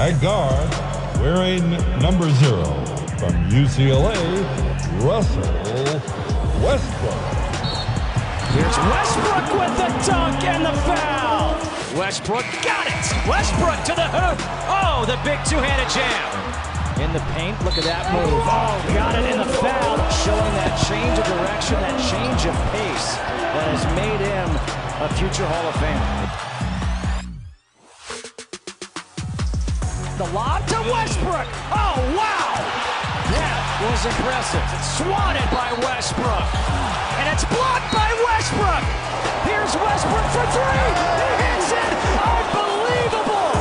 At guard, wearing number 0 from UCLA, Russell Westbrook. Here's Westbrook with the dunk and the foul. Westbrook got it. Westbrook to the hoop. Oh, the big two-handed jam. In the paint, look at that move. Oh, got it in the foul. Showing that change of direction, that change of pace that has made him a future Hall of Famer. The lob to Westbrook. Oh, wow. That was impressive. It's swatted by Westbrook. And it's blocked by Westbrook. Here's Westbrook for 3. He hits it. Unbelievable.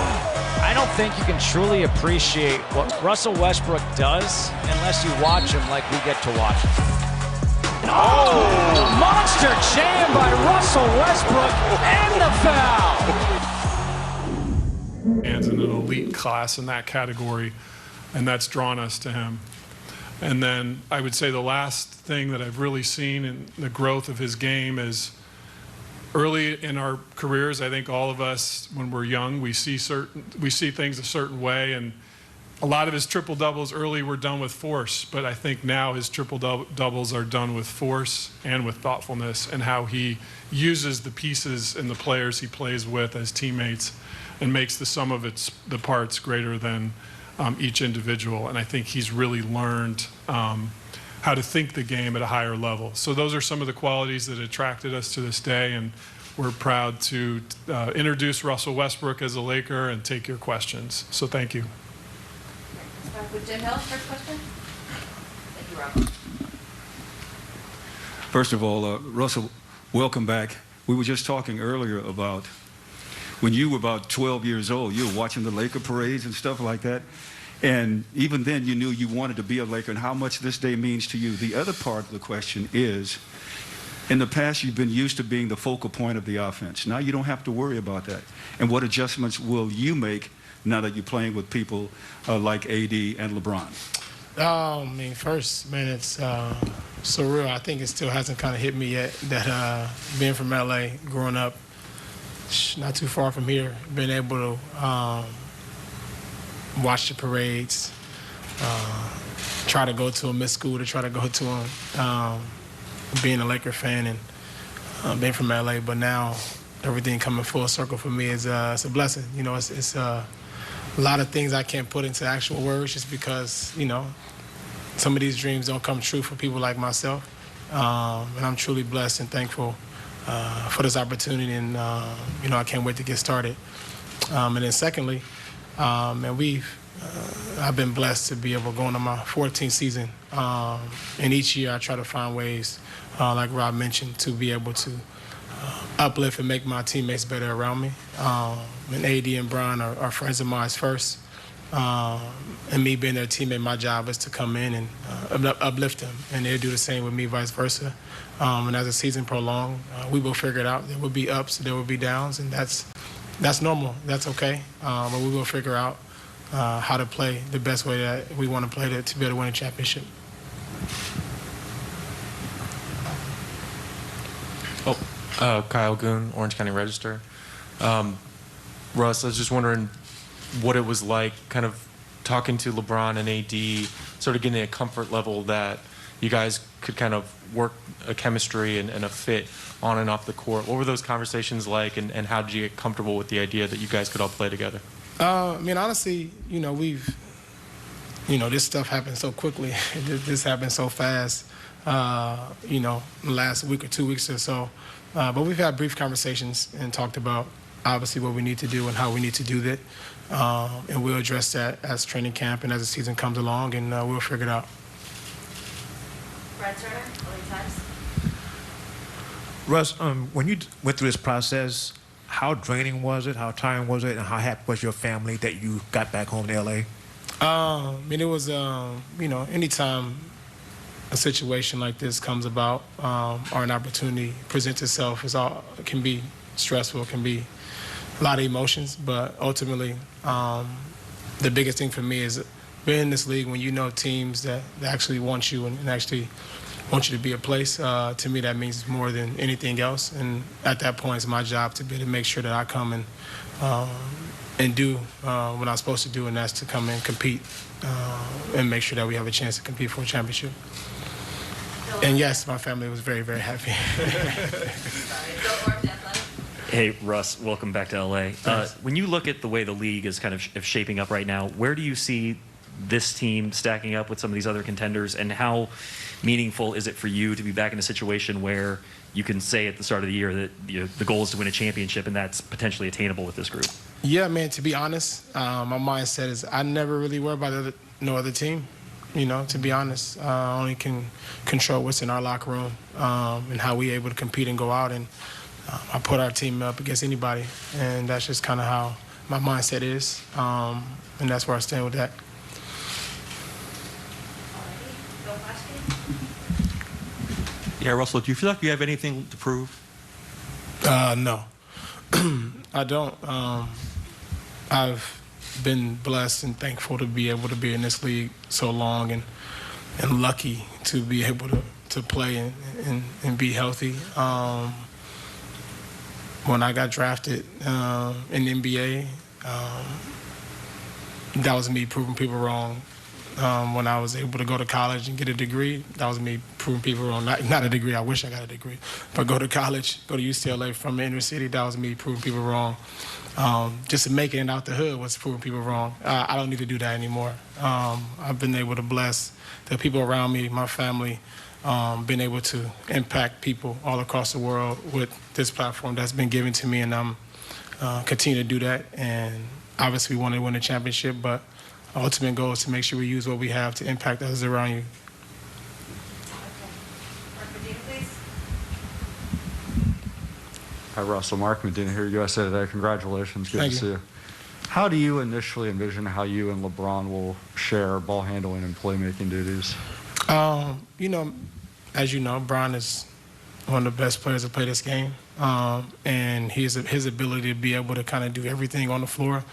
I don't think you can truly appreciate what Russell Westbrook does unless you watch him like we get to watch him. Oh, the monster jam by Russell Westbrook and the foul. And in an elite class in that category, and that's drawn us to him. And then I would say the last thing that I've really seen in the growth of his game is early in our careers. I think all of us, when we're young, we see things a certain way, and a lot of his triple doubles early were done with force. But I think now his triple doubles are done with force and with thoughtfulness, and how he uses the pieces and the players he plays with as teammates, and makes the sum of the parts greater than each individual. And I think he's really learned how to think the game at a higher level. So those are some of the qualities that attracted us to this day, and we're proud to introduce Russell Westbrook as a Laker and take your questions. So thank you. Start with Jim Hill, first question. Thank you, Rob. First of all, Russell, welcome back. We were just talking earlier about when you were about 12 years old, you were watching the Laker parades and stuff like that. And even then, you knew you wanted to be a Laker, and how much this day means to you. The other part of the question is, in the past, you've been used to being the focal point of the offense. Now you don't have to worry about that. And what adjustments will you make now that you're playing with people like AD and LeBron? I mean, first, man, it's surreal. I think it still hasn't kind of hit me yet that being from LA, growing up, not too far from here, being able to watch the parades, try to go to them, miss school to try to go to them, being a Laker fan and being from LA, but now everything coming full circle for me is it's a blessing. You know, it's a lot of things I can't put into actual words just because, you know, some of these dreams don't come true for people like myself. And I'm truly blessed and thankful for this opportunity, and you know, I can't wait to get started. And then secondly, and I've been blessed to be able to go into my 14th season. And each year I try to find ways, like Rob mentioned, to be able to uplift and make my teammates better around me. And AD and Bryant are friends of mine first. And me being their teammate, my job is to come in and uplift them, and they'll do the same with me, vice versa. And as the season prolongs, we will figure it out. There will be ups, there will be downs, and that's normal. That's okay. But we will figure out how to play the best way that we want to play to be able to win a championship. Kyle Goon, Orange County Register. Russ, I was just wondering what it was like kind of talking to LeBron and AD, sort of getting a comfort level that you guys could kind of work a chemistry and a fit on and off the court. What were those conversations like, and how did you get comfortable with the idea that you guys could all play together? I mean, honestly, you know, this stuff happened so quickly. This happened so fast, you know, last week or 2 weeks or so. But we've had brief conversations and talked about, obviously, what we need to do and how we need to do that. And we'll address that as training camp and as the season comes along, and we'll figure it out. Brad Turner, LA Times. Russ, when you went through this process, how draining was it? How tiring was it? And how happy was your family that you got back home to LA? I mean, it was, you know, anytime a situation like this comes about or an opportunity presents itself, it can be stressful, it can be a lot of emotions, but ultimately the biggest thing for me is being in this league when you know teams that actually want you and actually want you to be a place. To me, that means more than anything else. And at that point, it's my job to be able to make sure that I come and do what I'm supposed to do, and that's to come and compete and make sure that we have a chance to compete for a championship. And yes, my family was very, very happy. Hey, Russ, welcome back to LA. When you look at the way the league is kind of shaping up right now, where do you see this team stacking up with some of these other contenders, and how meaningful is it for you to be back in a situation where you can say at the start of the year that the goal is to win a championship, and that's potentially attainable with this group? Yeah, man, to be honest, my mindset is I never really worry about no other team. To be honest, I only can control what's in our locker room and how we able to compete and go out. And I put our team up against anybody, and that's just kind of how my mindset is, and that's where I stand with that. Yeah, Russell, do you feel like you have anything to prove? No, I don't. I've been blessed and thankful to be able to be in this league so long, and lucky to be able to play and be healthy. When I got drafted in the NBA, that was me proving people wrong. When I was able to go to college and get a degree, that was me proving people wrong. Not a degree, I wish I got a degree. But go to college, go to UCLA from the inner city, that was me proving people wrong. Just making it out the hood was proving people wrong. I don't need to do that anymore. I've been able to bless the people around me, my family, been able to impact people all across the world with this platform that's been given to me, and I'm continue to do that. And obviously we want to win a championship, but our ultimate goal is to make sure we use what we have to impact others around you. Hi, Russell. Mark Medina here, USA Today. Congratulations. Good Thank to see you. How do you initially envision how you and LeBron will share ball handling and playmaking duties? As you know, Bron is one of the best players to play this game, and his ability to be able to kind of do everything on the floor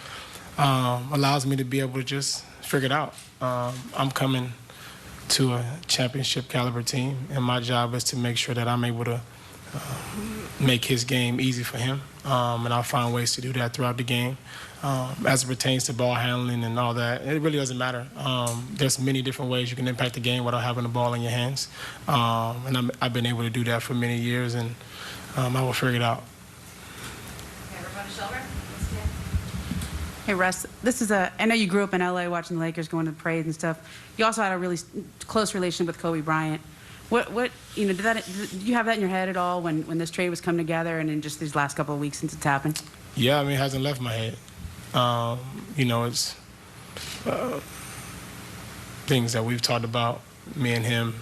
allows me to be able to just figure it out. I'm coming to a championship caliber team, and my job is to make sure that I'm able to make his game easy for him, and I'll find ways to do that throughout the game. As it pertains to ball handling and all that, it really doesn't matter. There's many different ways you can impact the game without having the ball in your hands, and I've been able to do that for many years, and I will figure it out. Hey, Russ, I know you grew up in LA watching the Lakers going to the parades and stuff. You also had a really close relation with Kobe Bryant. Did you have that in your head at all when this trade was coming together and in just these last couple of weeks since it's happened? Yeah, it hasn't left my head. It's things that we've talked about, me and him,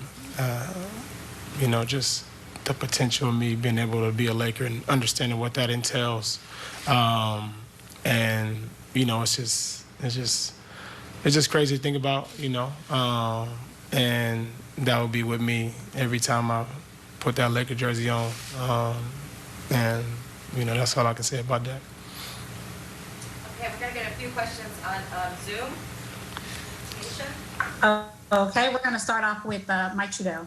just the potential of me being able to be a Laker and understanding what that entails. It's just crazy to think about, and that will be with me every time I put that Laker jersey on. That's all I can say about that. Okay, we're going to get a few questions on Zoom. Okay, we're going to start off with Mike Trudell.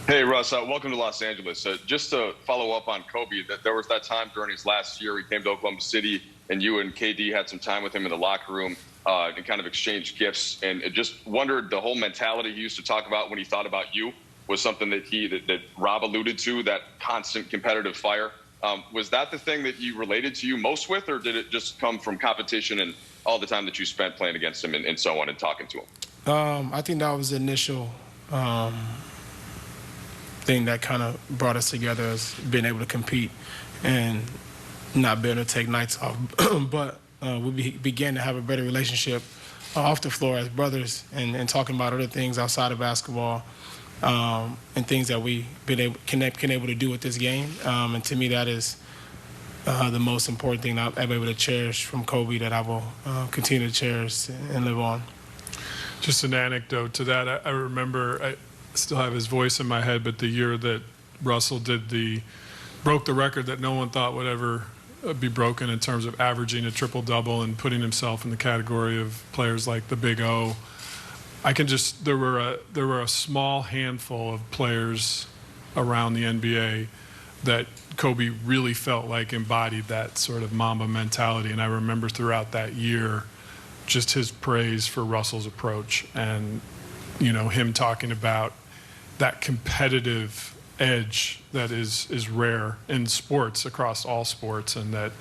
Hey, Russ, welcome to Los Angeles. Just to follow up on Kobe, that there was that time during his last year he came to Oklahoma City, and you and KD had some time with him in the locker room and kind of exchanged gifts. And just wondered, the whole mentality he used to talk about when he thought about you was something that Rob alluded to, that constant competitive fire. Was that the thing that he related to you most with, or did it just come from competition and all the time that you spent playing against him and so on and talking to him? I think that was the initial thing that kind of brought us together, as being able to compete and not being able to take nights off. But we began to have a better relationship off the floor as brothers, and talking about other things outside of basketball, and things that we've been able to do with this game. And to me, that is the most important thing that I'm able to cherish from Kobe, that I will continue to cherish and live on. Just an anecdote to that. I remember, I still have his voice in my head, but the year that Russell broke the record that no one thought would ever be broken in terms of averaging a triple-double and putting himself in the category of players like the Big O. There were a small handful of players around the NBA that Kobe really felt like embodied that sort of Mamba mentality. And I remember throughout that year just his praise for Russell's approach and, you know, him talking about that competitive edge that is rare in sports, across all sports, and that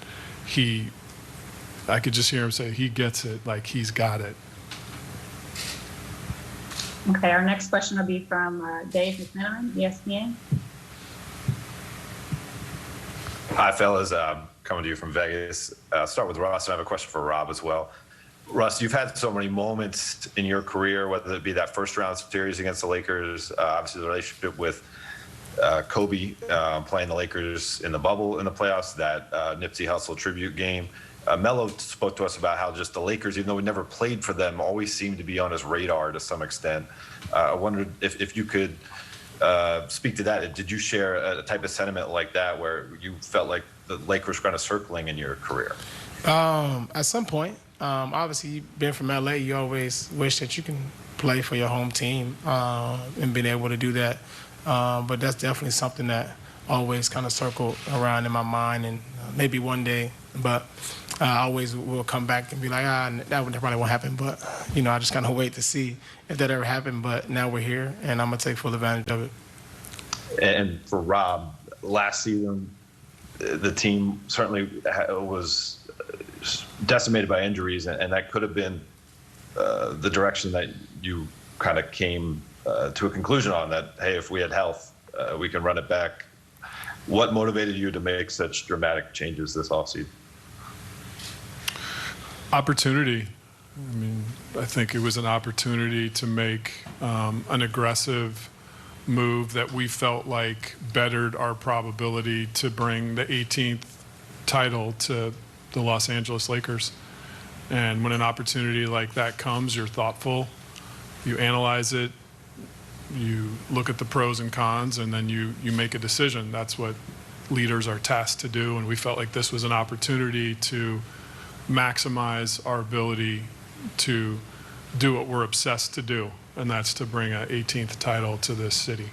I could just hear him say he gets it, like he's got it. Okay, our next question will be from Dave McMenamin, ESPN. Hi, fellas. Coming to you from Vegas. Start with Russ, and I have a question for Rob as well. Russ, you've had so many moments in your career, whether it be that first-round series against the Lakers, obviously the relationship with Kobe playing the Lakers in the bubble in the playoffs, that Nipsey Hussle tribute game. Melo spoke to us about how just the Lakers, even though we never played for them, always seemed to be on his radar to some extent. I wondered if you could speak to that. Did you share a type of sentiment like that where you felt like the Lakers were kind of circling in your career? At some point, obviously, being from LA, you always wish that you can play for your home team and being able to do that. But that's definitely something that always kind of circled around in my mind, and maybe one day, but I always will come back and be like, that probably won't happen. But, you know, I just kind of wait to see if that ever happened. But now we're here, and I'm going to take full advantage of it. And for Rob, last season, the team certainly was decimated by injuries, and that could have been the direction that you kind of came to a conclusion on, that, hey, if we had health, we can run it back. What motivated you to make such dramatic changes this offseason? Opportunity. I mean, I think it was an opportunity to make an aggressive move that we felt like bettered our probability to bring the 18th title to the Los Angeles Lakers. And when an opportunity like that comes, you're thoughtful, you analyze it, you look at the pros and cons, and then you make a decision. That's what leaders are tasked to do, and we felt like this was an opportunity to maximize our ability to do what we're obsessed to do, and that's to bring an 18th title to this city.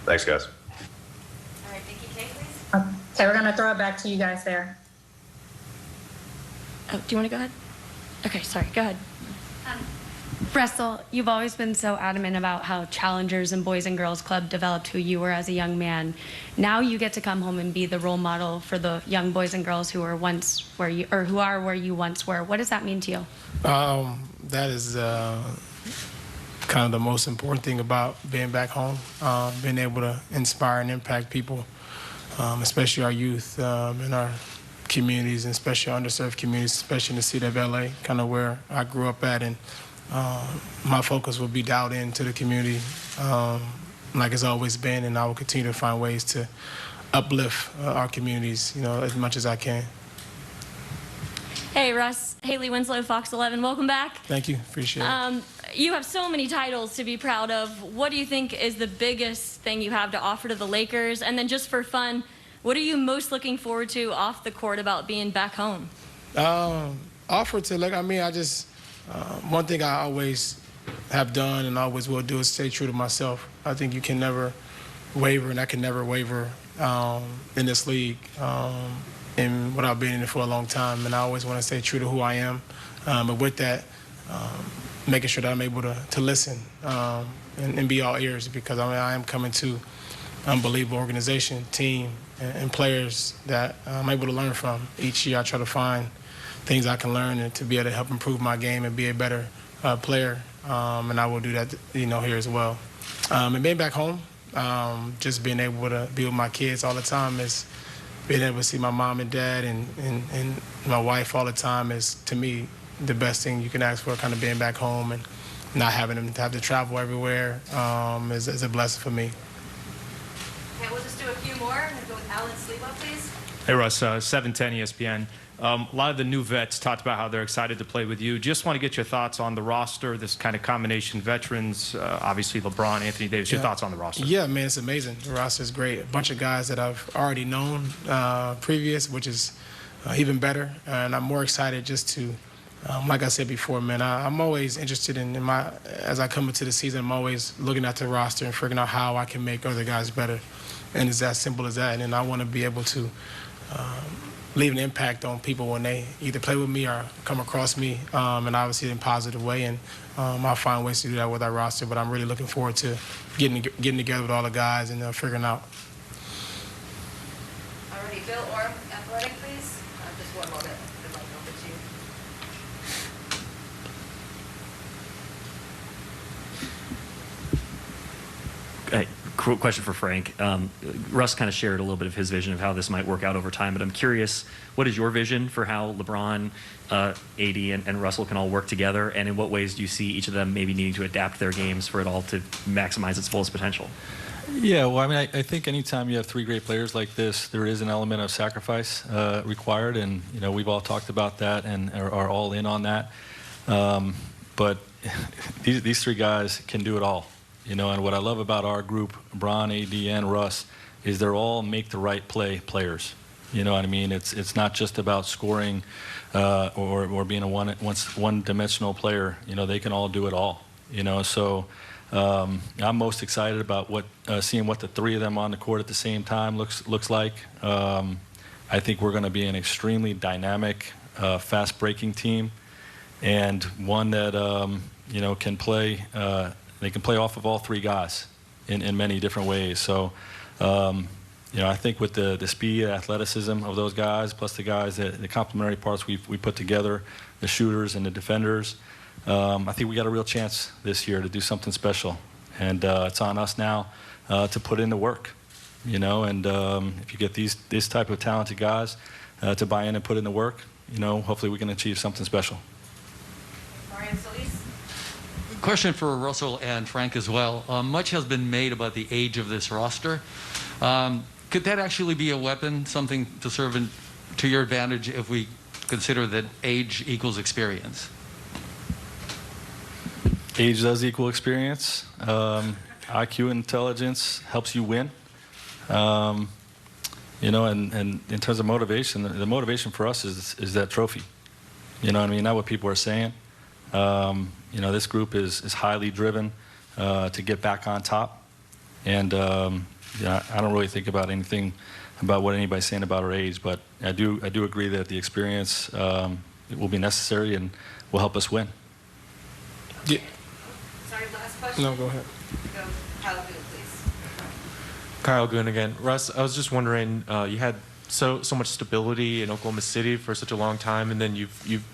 Thanks, guys. All right, thank you, Kay, please. Okay, we're going to throw it back to you guys there. Oh, do you want to go ahead? Okay, sorry, go ahead. Russell, you've always been so adamant about how Challengers and Boys and Girls Club developed who you were as a young man. Now you get to come home and be the role model for the young boys and girls who are who are where you once were. What does that mean to you? That is kind of the most important thing about being back home, being able to inspire and impact people, especially our youth in our communities, and especially underserved communities, especially in the city of LA, kind of where I grew up at. And my focus will be dialed into the community like it's always been, and I will continue to find ways to uplift our communities, you know, as much as I can. Hey, Russ. Haley Winslow, Fox 11. Welcome back. Thank you. Appreciate it. You have so many titles to be proud of. What do you think is the biggest thing you have to offer to the Lakers? And then just for fun, what are you most looking forward to off the court about being back home? Offer to, like, I mean, I just, one thing I always have done and always will do is stay true to myself. I think you can never waver, and I can never waver in this league. And what I've been in it for a long time, and I always want to stay true to who I am. But with that, making sure that I'm able to listen and be all ears, because I am coming to an unbelievable organization, team, and players that I'm able to learn from. Each year I try to find things I can learn and to be able to help improve my game and be a better player. And I will do that, you know, here as well. And being back home, just being able to be with my kids all the time, is being able to see my mom and dad and my wife all the time is, to me, the best thing you can ask for, kind of being back home and not having them to have to travel everywhere is a blessing for me. Okay, we'll just do a few more. I'm going to go with Alan Sleva, please. Hey, Russ, 710 ESPN. A lot of the new vets talked about how they're excited to play with you. Just want to get your thoughts on the roster, this kind of combination veterans, obviously LeBron, Anthony Davis. Your thoughts on the roster? Yeah, man, it's amazing. The roster is great. A bunch of guys that I've already known previous, which is even better. And I'm more excited just to like I said before, man, I'm always interested in as I come into the season, I'm always looking at the roster and figuring out how I can make other guys better. And it's as simple as that. And I want to be able to leave an impact on people when they either play with me or come across me, and obviously in a positive way. And I'll find ways to do that with our roster. But I'm really looking forward to getting together with all the guys and figuring out. Alrighty, Bill Orm, Athletic, please. Just one moment. The mic over to you. Question for Frank. Russ kind of shared a little bit of his vision of how this might work out over time, but I'm curious, what is your vision for how LeBron, AD, and Russell can all work together, and in what ways do you see each of them maybe needing to adapt their games for it all to maximize its fullest potential? Yeah, well, I mean, I think anytime you have three great players like this, there is an element of sacrifice required, and we've all talked about that and are all in on that. But these three guys can do it all. And what I love about our group, Bron, AD, and Russ, is they're all make the right play players. You know what I mean? It's not just about scoring or being a one-dimensional player. They can all do it all. So I'm most excited about seeing what the three of them on the court at the same time looks like. I think we're going to be an extremely dynamic, fast-breaking team, and one that can play. They can play off of all three guys in many different ways. So, I think with the speed, athleticism of those guys, plus the guys, the complementary parts we put together, the shooters and the defenders, I think we got a real chance this year to do something special. And it's on us now to put in the work, and if you get this type of talented guys to buy in and put in the work, hopefully we can achieve something special. Marian Solis. Question for Russell and Frank as well. Much has been made about the age of this roster. Could that actually be a weapon, something to serve to your advantage if we consider that age equals experience? Age does equal experience. IQ intelligence helps you win. And in terms of motivation, the motivation for us is that trophy. Not what people are saying. This group is highly driven to get back on top, and I don't really think about anything about what anybody's saying about our age, but I do agree that the experience will be necessary and will help us win. Yeah. Sorry, last question. No, go ahead. Go, Kyle Goon, please. Kyle Goon again. Russ, I was just wondering, you had so much stability in Oklahoma City for such a long time, and then you've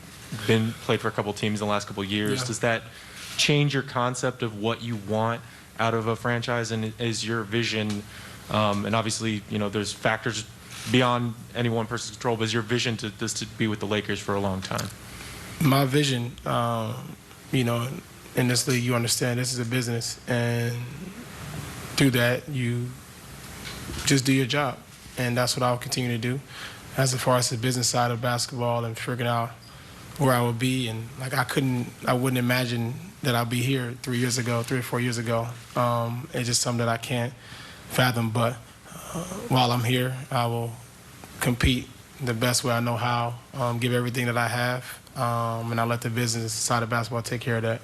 played for a couple teams in the last couple of years. Yeah. Does that change your concept of what you want out of a franchise, and is your vision, and obviously there's factors beyond any one person's control, but is your vision to be with the Lakers for a long time? My vision, in this league, you understand this is a business, and through that you just do your job, and that's what I'll continue to do. As far as the business side of basketball and figuring out where I would be, and I wouldn't imagine that I'll be here 3 or 4 years ago. It's just something that I can't fathom. But while I'm here, I will compete the best way I know how, give everything that I have, and I'll let the business side of basketball take care of that.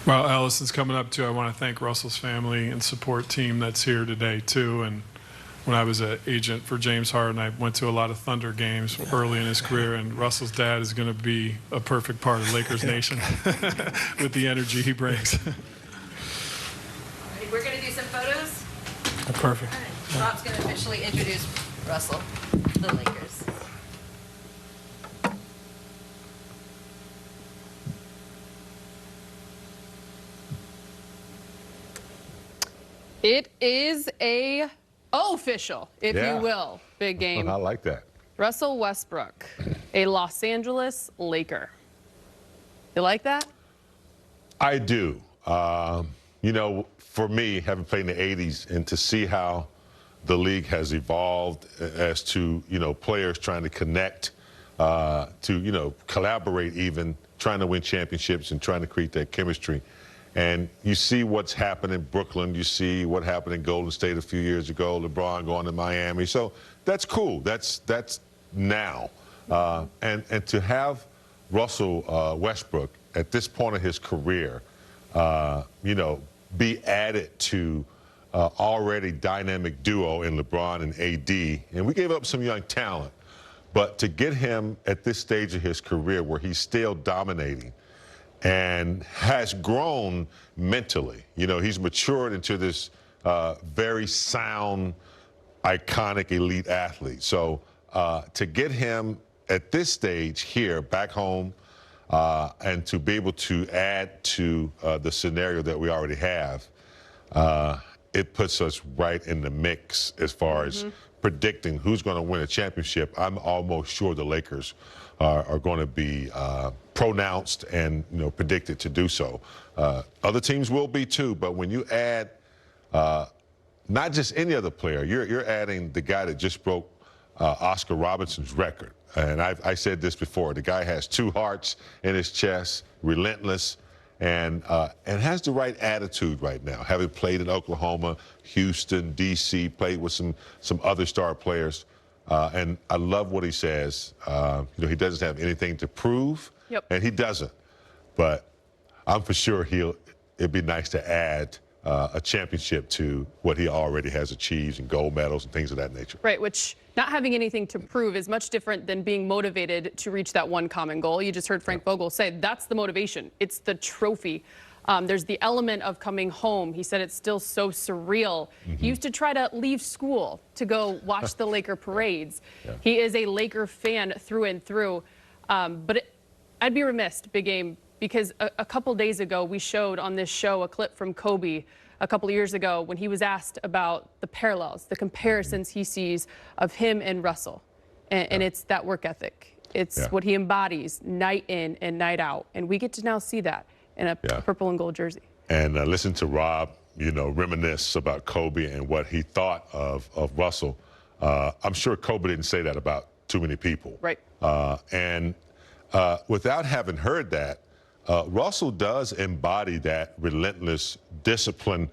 Well, Allison's coming up too. I want to thank Russell's family and support team that's here today too. And when I was an agent for James Harden, I went to a lot of Thunder games early in his career, and Russell's dad is going to be a perfect part of Lakers Nation with the energy he brings. We're going to do some photos. Perfect. All right. Rob's going to officially introduce Russell, the Lakers. It is a official, if you will, big game. I like that. Russell Westbrook, a Los Angeles Laker. You like that? I do. For me, having played in the 80s and to see how the league has evolved as to, players trying to connect, to, collaborate even, trying to win championships and trying to create that chemistry. And you see what's happened in Brooklyn. You see what happened in Golden State a few years ago, LeBron going to Miami. So that's cool. That's now. And to have Russell Westbrook at this point of his career, be added to already dynamic duo in LeBron and AD, and we gave up some young talent, but to get him at this stage of his career where he's still dominating and has grown mentally, he's matured into this very sound, iconic elite athlete. So to get him at this stage here back home and to be able to add to the scenario that we already have, it puts us right in the mix as far as predicting who's going to win a championship. I'm almost sure the Lakers are going to be pronounced and predicted to do so. Other teams will be too, but when you add not just any other player, you're adding the guy that just broke Oscar Robinson's record. And I said this before, the guy has 2 hearts in his chest, relentless, and has the right attitude right now. Having played in Oklahoma, Houston, D.C., played with some other star players. And I love what he says. He doesn't have anything to prove, and he doesn't. But I'm for sure it'd be nice to add a championship to what he already has achieved and gold medals and things of that nature. Right, which not having anything to prove is much different than being motivated to reach that one common goal. You just heard Frank Vogel say that's the motivation. It's the trophy. There's the element of coming home. He said it's still so surreal. He used to try to leave school to go watch the Laker parades. He is a Laker fan through and through. But I'd be remiss, Big Game, because a couple days ago we showed on this show a clip from Kobe a couple of years ago when he was asked about the parallels, the comparisons he sees of him and Russell. And it's that work ethic. It's what he embodies night in and night out. And we get to now see that in a purple and gold jersey. And listen to Rob, reminisce about Kobe and what he thought of Russell. I'm sure Kobe didn't say that about too many people. Right. And without having heard that, Russell does embody that relentless discipline,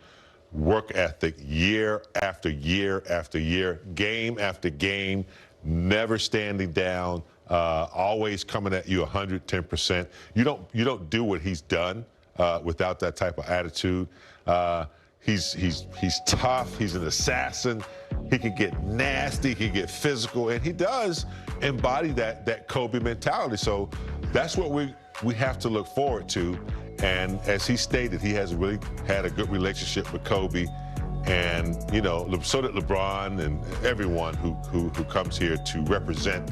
work ethic year after year after year, game after game, never standing down, always coming at you 110%. You don't do what he's done without that type of attitude. He's tough. He's an assassin. He can get nasty. He can get physical, and he does embody that Kobe mentality. So that's what we have to look forward to. And as he stated, he has really had a good relationship with Kobe, and so did LeBron and everyone who comes here to represent